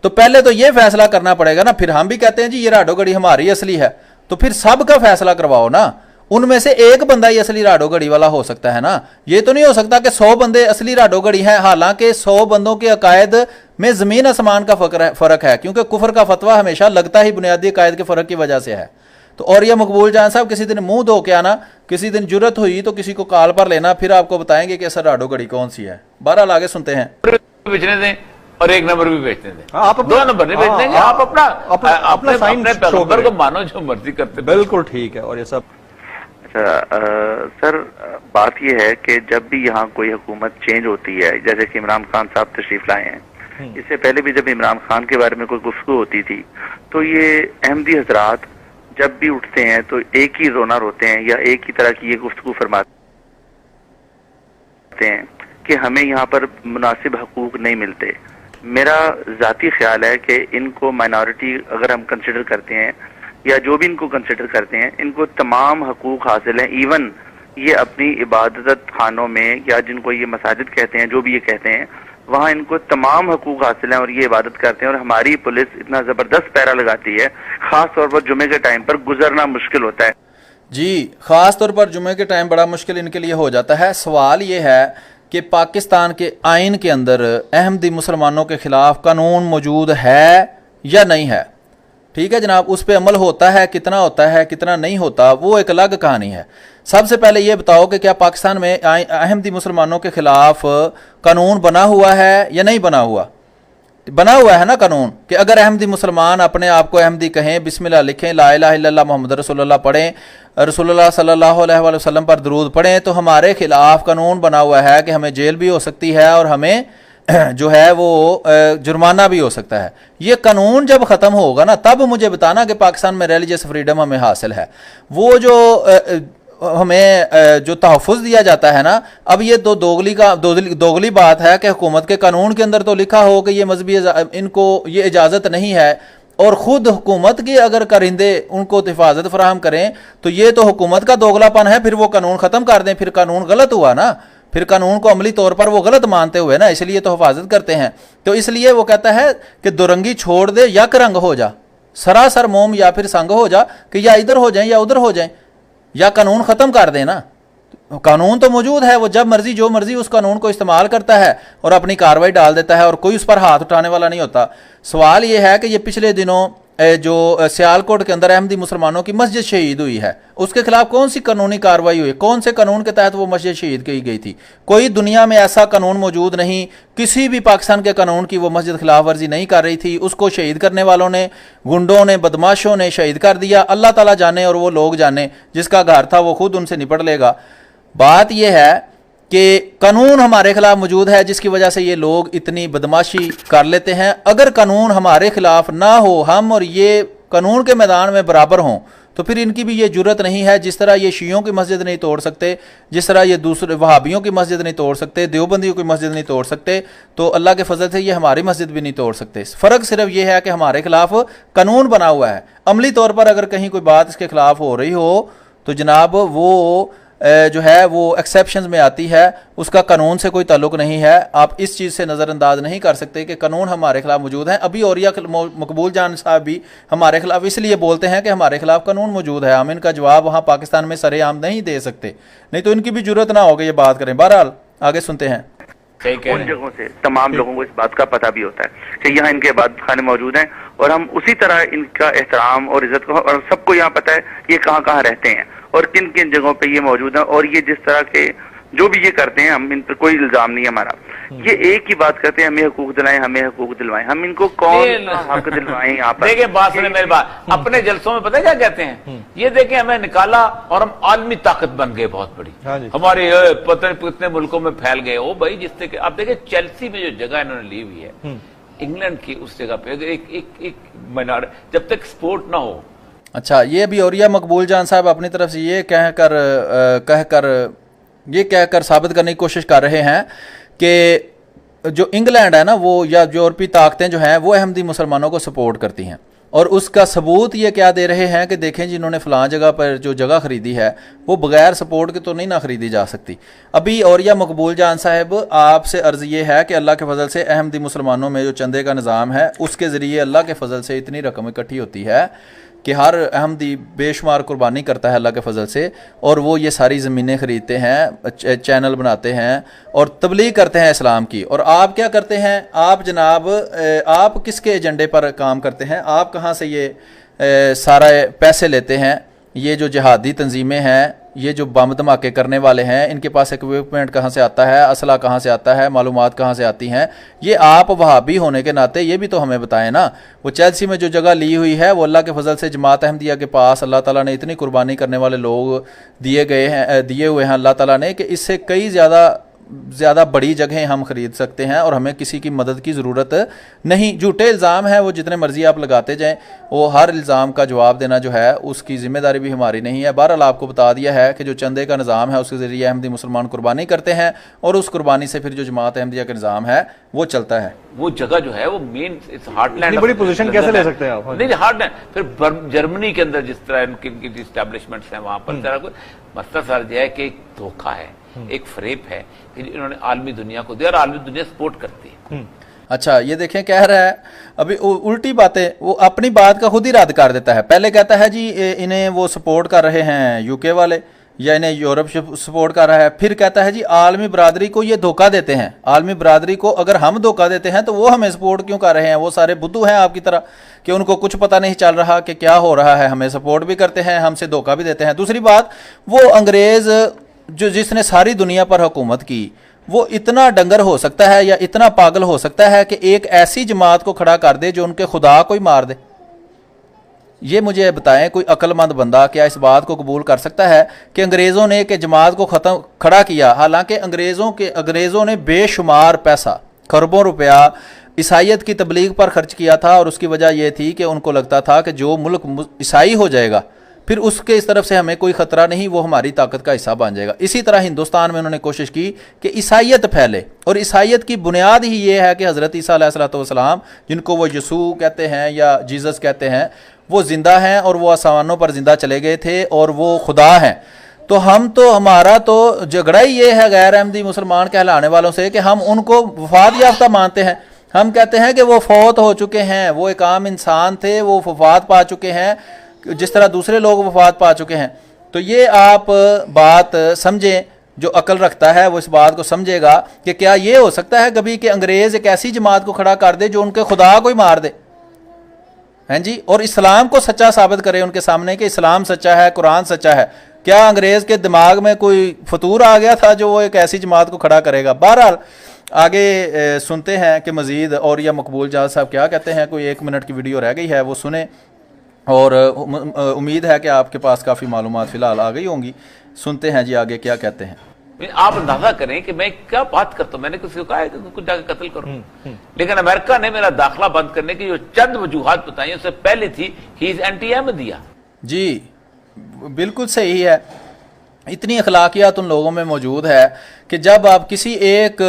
तो पहले तो ये फैसला करना पड़ेगा ना। फिर हम भी कहते हैं जी ये राडोगड़ी हमारी असली है, तो फिर सबका फैसला करवाओ ना। उनमें से एक बंदा ही असली राडोगड़ी वाला हो सकता है ना। ये तो नहीं हो सकता कि 100 बंदे असली राडोगड़ी हैं, हालांकि 100 बंदों के अकायद में जमीन आसमान का फर्क है, क्योंकि कुफर का फतवा हमेशा लगता ही बुनियादी अकायद के फर्क की वजह से है। तो और ये मकबूल जान साहब किसी दिन मुंह धो के आना, किसी दिन जुर्रत हुई तो किसी को कॉल पर लेना, फिर आपको बताएंगे कि असल राडोगड़ी कौन सी है। 12 आगे सुनते हैं। बेचने दें और एक नंबर भी बेचने दें। आप 2 नंबर नहीं बेच देंगे। आप अपने पैगंबर को मानो, जो मर्जी करते। बिल्कुल ठीक है। और ये सब सर बात यह है कि जब भी यहाँ कोई हुकूमत चेंज होती है, जैसे कि इमरान खान साहब तशरीफ लाए हैं, इससे पहले भी जब इमरान खान के बारे में कोई गुफ्तगू होती थी तो ये अहमदी हजरात जब भी उठते हैं तो एक ही रोना रोते हैं या एक ही तरह की ये गुफ्तगू फरमाते हैं कि हमें यहाँ पर मुनासिब हकूक नहीं मिलते। मेरा जाती ख्याल है कि इनको माइनॉरिटी अगर हम कंसिडर करते हैं या जो भी इनको कंसिडर करते हैं, इनको तमाम हकूक हासिल हैं। इवन ये अपनी इबादत खानों में या जिनको ये मसाजिद कहते हैं, जो भी ये कहते हैं, वहाँ इनको तमाम हकूक हासिल हैं और ये इबादत करते हैं। और हमारी पुलिस इतना ज़बरदस्त पैरा लगाती है, ख़ास तौर पर जुमे के टाइम पर गुजरना मुश्किल होता है। जी, ख़ास तौर पर जुमे के टाइम बड़ा मुश्किल इनके लिए हो जाता है। सवाल ये है कि पाकिस्तान के आइन के अंदर अहमदी मुसलमानों के खिलाफ कानून मौजूद है या नहीं है? ठीक है जनाब, उस पर अमल होता है, कितना होता है कितना नहीं होता वो एक अलग कहानी है। सबसे पहले ये बताओ कि क्या पाकिस्तान में अहमदी मुसलमानों के खिलाफ कानून बना हुआ है या नहीं बना हुआ? बना हुआ है ना कानून कि अगर अहमदी मुसलमान अपने आप को अहमदी कहें, बिस्मिल्लाह लिखें, ला इलाहा इल्लल्लाह मोहम्मद रसूलुल्लाह पढ़ें, रसूलुल्लाह सल्लल्लाहु अलैहि वसल्लम पर दरूद पढ़ें, तो हमारे खिलाफ कानून बना हुआ है कि हमें जेल भी हो सकती है और हमें जो है वो जुर्माना भी हो सकता है। ये कानून जब ख़त्म होगा ना तब मुझे बताना कि पाकिस्तान में रिलीजियस फ्रीडम हमें हासिल है। वो जो हमें जो तहफ़्फ़ुज़ दिया जाता है ना, अब ये दोगली बात है कि हुकूमत के कानून के अंदर तो लिखा हो कि ये मजहबी इनको ये इजाज़त नहीं है, और ख़ुद हुकूमत के अगर करिंदे उनको हिफाजत फराहम करें तो ये तो हुकूमत का दोगलापन है। फिर वो कानून ख़त्म कर दें, फिर कानून गलत हुआ ना, फिर कानून को अमली तौर पर वो गलत मानते हुए ना, इसलिए तो हिफाजत करते हैं। तो इसलिए वो कहता है कि दुरंगी छोड़ दे, यक रंग हो जा, सरासर मोम या फिर संग हो जा, कि या इधर हो जाए या उधर हो जाए, या कानून ख़त्म कर देना। कानून तो मौजूद है, वो जब मर्जी जो मर्जी उस कानून को इस्तेमाल करता है और अपनी कार्रवाई डाल देता है और कोई उस पर हाथ उठाने वाला नहीं होता। सवाल ये है कि ये पिछले दिनों जो सियालकोट के अंदर अहमदी मुसलमानों की मस्जिद शहीद हुई है, उसके खिलाफ कौन सी कानूनी कार्रवाई हुई, कौन से कानून के तहत वो मस्जिद शहीद की गई थी? कोई दुनिया में ऐसा कानून मौजूद नहीं, किसी भी पाकिस्तान के कानून की वो मस्जिद खिलाफ वर्जी नहीं कर रही थी। उसको शहीद करने वालों ने, गुंडों ने, बदमाशों ने शहीद कर दिया। अल्लाह ताला जाने और वो लोग जाने, जिसका घर था वो खुद उनसे निपट लेगा। बात यह है कि कानून हमारे खिलाफ मौजूद है, जिसकी वजह से ये लोग इतनी बदमाशी कर लेते हैं। अगर कानून हमारे खिलाफ ना हो, हम और ये कानून के मैदान में बराबर हों, तो फिर इनकी भी ये जुर्रत नहीं है। जिस तरह ये शियों की मस्जिद नहीं तोड़ सकते, जिस तरह ये दूसरे वहाबियों की मस्जिद नहीं तोड़ सकते, देवबंदियों की मस्जिद नहीं तोड़ सकते, तो अल्लाह के फजल से ये हमारी मस्जिद भी नहीं तोड़ सकते। फ़र्क सिर्फ ये है कि हमारे खिलाफ कानून बना हुआ है। अमली तौर पर अगर कहीं कोई बात इसके खिलाफ हो रही हो तो जनाब वो जो है वो एक्सेप्शंस में आती है, उसका कानून से कोई ताल्लुक नहीं है। आप इस चीज़ से नज़रअंदाज नहीं कर सकते कि कानून हमारे खिलाफ मौजूद है। अभी औरिया मकबूल जान साहब भी हमारे खिलाफ इसलिए बोलते हैं कि हमारे खिलाफ कानून मौजूद है। हम इनका जवाब वहाँ पाकिस्तान में सरेआम नहीं दे सकते, नहीं तो इनकी भी जरूरत ना होगी ये बात करें। बहरहाल आगे सुनते हैं। उन जगहों से तमाम लोगों को इस बात का पता भी होता है कि यहाँ इनके इबादत खाने मौजूद हैं और हम उसी तरह इनका एहतराम और इज्जत को, और सबको यहाँ पता है ये कहाँ कहाँ रहते हैं और किन किन जगहों पे ये मौजूद है। और ये जिस तरह के जो भी ये करते हैं, हम इन पर कोई इल्जाम नहीं है हमारा। ये एक ही बात करते हैं, हमें हकूक दिलाएं, हमें हकूक दिलवाएं। हम इनको कौन हक दिलवाएं? यहाँ पर देखिए, बात सुने मेरी बात। अपने जलसों में पता है क्या कहते हैं? ये देखें, हमें निकाला और हम आलमी ताकत बन गए, बहुत बड़ी। हमारे पता नहीं कितने मुल्कों में फैल गए। ओ भाई, जिससे कि आप देखें चेल्सी में जो जगह इन्होंने ली हुई है इंग्लैंड की, उस जगह पे एक मीनार, जब तक स्पोर्ट ना हो। अच्छा, ये भी औरिया मकबूल जान साहब अपनी तरफ से ये कहकर साबित करने की कोशिश कर रहे हैं कि जो इंग्लैंड है ना, वो या यूरोपीय ताकतें जो हैं वो अहमदी मुसलमानों को सपोर्ट करती हैं। और उसका सबूत ये क्या दे रहे हैं कि देखें जिन्होंने फलां जगह पर जो जगह खरीदी है वो बगैर सपोर्ट के तो नहीं ना खरीदी जा सकती। अभी औरिया मकबूल जान साहब, आपसे अर्ज़ ये है कि अल्लाह के फजल से अहमदी मुसलमानों में जो चंदे का निज़ाम है उसके ज़रिए अल्लाह के फजल से इतनी रकम इकट्ठी होती है कि हर अहमदी बेशुमार कुर्बानी करता है अल्लाह के फजल से, और वो ये सारी ज़मीनें ख़रीदते हैं, चैनल बनाते हैं और तबलीग करते हैं इस्लाम की। और आप क्या करते हैं? आप जनाब, आप किसके एजेंडे पर काम करते हैं? आप कहाँ से ये सारे पैसे लेते हैं? ये जो जिहादी तंजीमें हैं, ये जो बम धमाके करने वाले हैं, इनके पास इक्विपमेंट कहाँ से आता है, असला कहाँ से आता है, मालूमात कहाँ से आती हैं? ये आप वहाबी होने के नाते ये भी तो हमें बताएं ना। वो चेल्सी में जो जगह ली हुई है वो अल्लाह के फजल से जमात अहमदिया के पास अल्लाह ताला ने इतनी कुर्बानी करने वाले लोग दिए हुए हैं अल्लाह ताला ने, कि इससे कई ज़्यादा बड़ी जगहें हम खरीद सकते हैं और हमें किसी की मदद की ज़रूरत नहीं। झूठे इल्ज़ाम हैं वो जितने मर्जी आप लगाते जाएं, वो हर इल्ज़ाम का जवाब देना जो है उसकी ज़िम्मेदारी भी हमारी नहीं है। बहरहाल आपको बता दिया है कि जो चंदे का निज़ाम है उसके ज़रिए अहमदी मुसलमान कुर्बानी करते हैं और उस कुर्बानी से फिर जो जमात अहमदिया का निज़ाम है वो चलता है। वो जगह जो है वो मेन हार्टलैंड, बड़ी पोजीशन कैसे ले सकते हैं आप? नहीं, हार्टलैंड। फिर जर्मनी के अंदर जिस तरह इनकी एस्टेब्लिशमेंट्स हैं वहां पर तरह मसला सर जो है कि एक धोखा है, एक फ्रेब है कि इन्होंने आलमी दुनिया को दिया और आलमी दुनिया सपोर्ट करती है। अच्छा, ये देखें कह रहा है अभी उल्टी बातें, वो अपनी बात का खुद ही रद्द कर देता है। पहले कहता है जी इन्हें वो सपोर्ट कर रहे हैं यूके वाले या इन्हें यूरोप सपोर्ट कर रहा है, फिर कहता है जी आलमी बरादरी को ये धोखा देते हैं। आलमी बरादरी को अगर हम धोखा देते हैं तो वो हमें सपोर्ट क्यों कर रहे हैं? वो सारे बुद्धू हैं आपकी तरह कि उनको कुछ पता नहीं चल रहा कि क्या हो रहा है, हमें सपोर्ट भी करते हैं, हमसे धोखा भी देते हैं। दूसरी बात, वो अंग्रेज़ जो जिसने सारी दुनिया पर हुकूमत की, वो इतना डंगर हो सकता है या इतना पागल हो सकता है कि एक ऐसी जमात को खड़ा कर दे जो उनके खुदा को ही मार दे? ये मुझे बताएं, कोई अक्लमंद बंदा क्या इस बात को कबूल कर सकता है कि अंग्रेज़ों ने एक जमात को खड़ा किया? हालांकि अंग्रेज़ों ने बेशुमार पैसा, खरबों रुपया ईसाइयत की तबलीग पर खर्च किया था और उसकी वजह यह थी कि उनको लगता था कि जो मुल्क ईसाई हो जाएगा फिर उसके इस तरफ से हमें कोई ख़तरा नहीं, वो हमारी ताकत का हिस्सा बन जाएगा। इसी तरह हिंदुस्तान में उन्होंने कोशिश की कि ईसाइयत फैले, और ईसाइयत की बुनियाद ही ये है कि हज़रत ईसा अलैहिस्सलाम, जिनको वो यसू कहते हैं या जीसस कहते हैं, वो ज़िंदा हैं और वो आसमानों पर ज़िंदा चले गए थे और वो खुदा हैं। तो हमारा तो झगड़ा ही ये है गैर अहमदी मुसलमान कहलाने वालों से कि हम उनको वफात याफ्ता मानते हैं। हम कहते हैं कि वो फौत हो चुके हैं, वो एक आम इंसान थे, वो वफात पा चुके हैं जिस तरह दूसरे लोग वफात पा चुके हैं। तो ये आप बात समझें जो अकल रखता है वो इस बात को समझेगा कि क्या ये हो सकता है कभी कि अंग्रेज एक ऐसी जमात को खड़ा कर दे जो उनके खुदा को ही मार दे, हैं जी, और इस्लाम को सच्चा साबित करे उनके सामने कि इस्लाम सच्चा है, कुरान सच्चा है। क्या अंग्रेज के दिमाग में कोई फतूर आ गया था जो वो एक ऐसी जमात को खड़ा करेगा? बहरहाल आगे सुनते हैं कि मजीद और या मकबूल जाद साहब क्या कहते हैं। कोई 1 मिनट की वीडियो रह गई है, वो सुने, और उम्मीद है कि आपके पास काफ़ी मालूमात फ़िलहाल आ गई होंगी। सुनते हैं जी आगे क्या कहते हैं। आप अंदाजा करें कि मैं क्या बात करता हूं, मैंने किसी को कहा है कि कुछ जाकर कत्ल करो, लेकिन अमेरिका ने मेरा दाखिला बंद करने की जो चंद वजूहात बताई उससे पहले थी ही इज एंटी अहमदिया। जी बिल्कुल सही है। इतनी अखलाकियात उन लोगों में मौजूद है कि जब आप किसी एक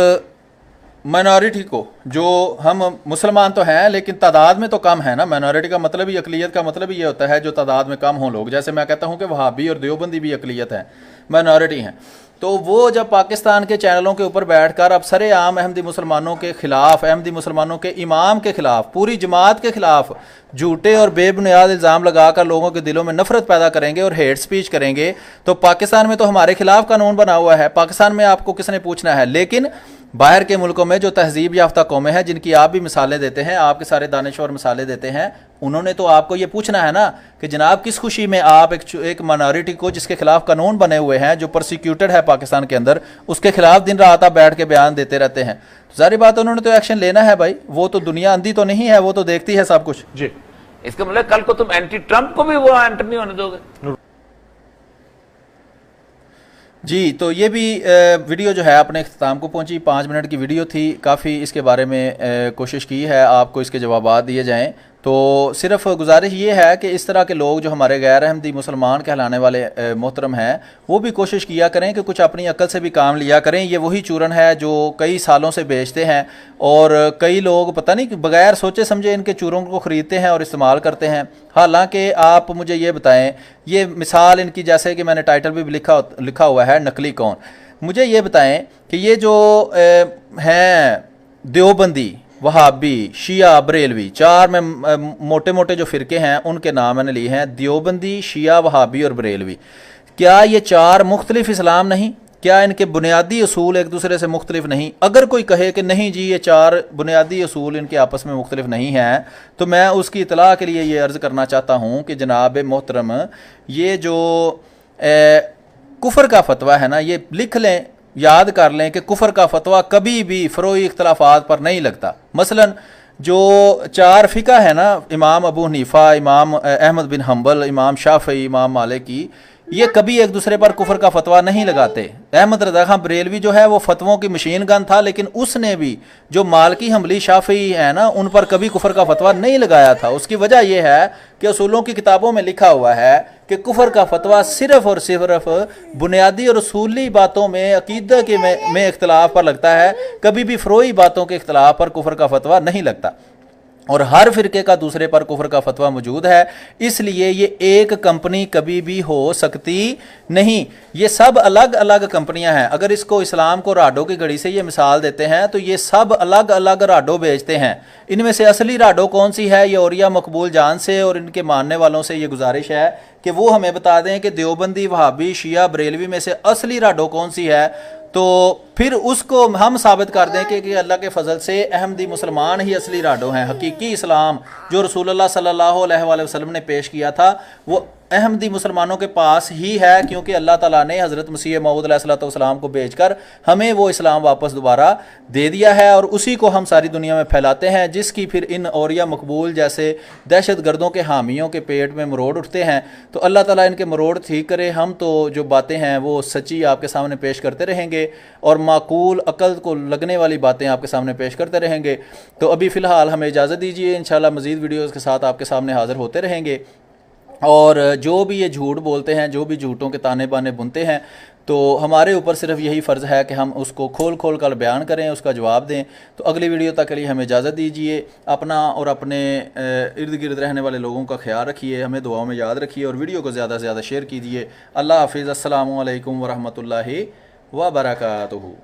माइनॉरिटी को, जो हम मुसलमान तो हैं लेकिन तादाद में तो कम है ना, माइनॉरिटी का मतलब ही, अकलियत का मतलब ही ये होता है जो तादाद में कम हो लोग। जैसे मैं कहता हूँ कि वहाबी और देवबंदी भी अकलियत है, माइनॉरिटी हैं। तो वो जब पाकिस्तान के चैनलों के ऊपर बैठकर अब सरेआम अहमदी मुसलमानों के खिलाफ, अहमदी मुसलमानों के इमाम के खिलाफ, पूरी जमात के खिलाफ झूठे और बेबुनियाद इल्ज़ाम लगाकर लोगों के दिलों में नफरत पैदा करेंगे और हेट स्पीच करेंगे, तो पाकिस्तान में तो हमारे खिलाफ कानून बना हुआ है, पाकिस्तान में आपको किसने पूछना है। लेकिन बाहर के मुल्कों में जो तहजीब याफ्ता कौमें हैं, जिनकी आप भी मिसालें देते हैं, आपके सारे दानिश्वर मिसालें देते हैं, उन्होंने तो आपको ये पूछना है ना कि जनाब किस खुशी में आप एक माइनॉरिटी को जिसके खिलाफ कानून बने हुए हैं, जो प्रोसिक्यूटेड है पाकिस्तान के अंदर, उसके खिलाफ दिन रात आप बैठ के बयान देते रहते हैं। तो जारी बात उन्होंने तो एक्शन लेना है भाई, वो तो दुनिया अंधी तो नहीं है, वो तो देखती है सब कुछ। जी, इसका मतलब कल को तुम एंटी ट्रंप को भी वो एंटर नहीं होने दोगे। जी, तो ये भी वीडियो जो है अपने इख्तिताम को पहुंची। 5 मिनट की वीडियो थी, काफ़ी इसके बारे में कोशिश की है आपको इसके जवाब दिए जाएं। तो सिर्फ गुजारिश ये है कि इस तरह के लोग जो हमारे गैर अहमदी मुसलमान कहलाने वाले मोहतरम हैं, वो भी कोशिश किया करें कि कुछ अपनी अकल से भी काम लिया करें। ये वही चूरन है जो कई सालों से बेचते हैं, और कई लोग पता नहीं बगैर सोचे समझे इनके चूरों को ख़रीदते हैं और इस्तेमाल करते हैं। हालांकि आप मुझे ये बताएं, ये मिसाल इनकी, जैसे कि मैंने टाइटल भी लिखा हुआ है नकली कौन, मुझे ये बताएं कि ये जो हैं देवबंदी, वहाबी, शिया, बरेलवी, 4 में मोटे मोटे जो फ़िरके हैं उनके नाम मैंने लिए हैं, देवबंदी, शिया, वहाबी और बरेलवी। क्या ये 4 मुख्तलिफ इस्लाम नहीं? क्या इनके बुनियादी असूल एक दूसरे से मुख्तलिफ नहीं? अगर कोई कहे कि नहीं जी ये 4 बुनियादी असूल इनके आपस में मुख्तलिफ नहीं हैं, तो मैं उसकी इतला के लिए ये अर्ज़ करना चाहता हूँ कि जनाब मोहतरम, ये जो कुफर का फतवा है ना, ये लिख लें, याद कर लें कि कुफर का फतवा कभी भी फ़रोई इख्तलाफात पर नहीं लगता। मसलन जो 4 फ़िका है ना, इमाम अबू हनीफ़ा, इमाम अहमद बिन हम्बल, इमाम शाफ़ी, इमाम मालिकी, ये कभी एक दूसरे पर कुफर का फतवा नहीं लगाते। अहमद रज़ा खान बरेलवी जो है वो फतवों की मशीन गन था, लेकिन उसने भी जो मालकी हम्बली शाफ़ी है ना, उन पर कभी कुफर का फतवा नहीं लगाया था। उसकी वजह यह है कि उसूलों की किताबों में लिखा हुआ है कि कुफर का फतवा सिर्फ और सिर्फ बुनियादी और उसूली बातों में, अकीदा के में इख्तलाफ पर लगता है, कभी भी फ़रोई बातों के इख्तलाफ पर कुफर का फतवा नहीं लगता। और हर फिरके का दूसरे पर कुफर का फतवा मौजूद है, इसलिए ये एक कंपनी कभी भी हो सकती नहीं। ये सब अलग अलग कंपनियां हैं। अगर इसको इस्लाम को राडो की घड़ी से ये मिसाल देते हैं तो ये सब अलग अलग राडो बेचते हैं। इनमें से असली राडो कौन सी है, ये औरिया मकबूल जान से और इनके मानने वालों से ये गुजारिश है कि वो हमें बता दें कि देवबंदी, वहाबी, शिया, बरेलवी में से असली राडो कौन सी है, तो फिर उसको हम साबित कर दें कि अल्लाह के फजल से अहमदी मुसलमान ही असली राडो हैं। हकीकी इस्लाम जो रसूलुल्लाह सल्लल्लाहु अलैहि वसल्लम ने पेश किया था वो अहमदी मुसलमानों के पास ही है, क्योंकि अल्लाह ताला ने हज़रत मसीह मऊद अलैहिस्सलाम को भेजकर हमें वो इस्लाम वापस दोबारा दे दिया है, और उसी को हम सारी दुनिया में फैलाते हैं, जिसकी फिर इन औरिया मकबूल जैसे दहशत गर्दों के हामियों के पेट में मरोड़ उठते हैं। तो अल्लाह ताला इनके मरोड़ ठीक करे। हम तो जो बातें हैं वो सच्ची आपके सामने पेश करते रहेंगे और माकूल अकल को लगने वाली बातें आपके सामने पेश करते रहेंगे। तो अभी फ़िलहाल हमें इजाज़त दीजिए, इंशाल्लाह मज़ीद वीडियोज़ के साथ आपके सामने हाज़िर होते रहेंगे। और जो भी ये झूठ बोलते हैं, जो भी झूठों के ताने बाने बुनते हैं, तो हमारे ऊपर सिर्फ यही फ़र्ज़ है कि हम उसको खोल खोल कर बयान करें, उसका जवाब दें। तो अगली वीडियो तक के लिए हमें इजाज़त दीजिए। अपना और अपने इर्द गिर्द रहने वाले लोगों का ख्याल रखिए, हमें दुआओं में याद रखिए और वीडियो को ज़्यादा से ज़्यादा शेयर कीजिए। अल्लाह हाफिज़। अस्सलामु अलैकुम वरहमतुल्लाहि वबरकातुहू।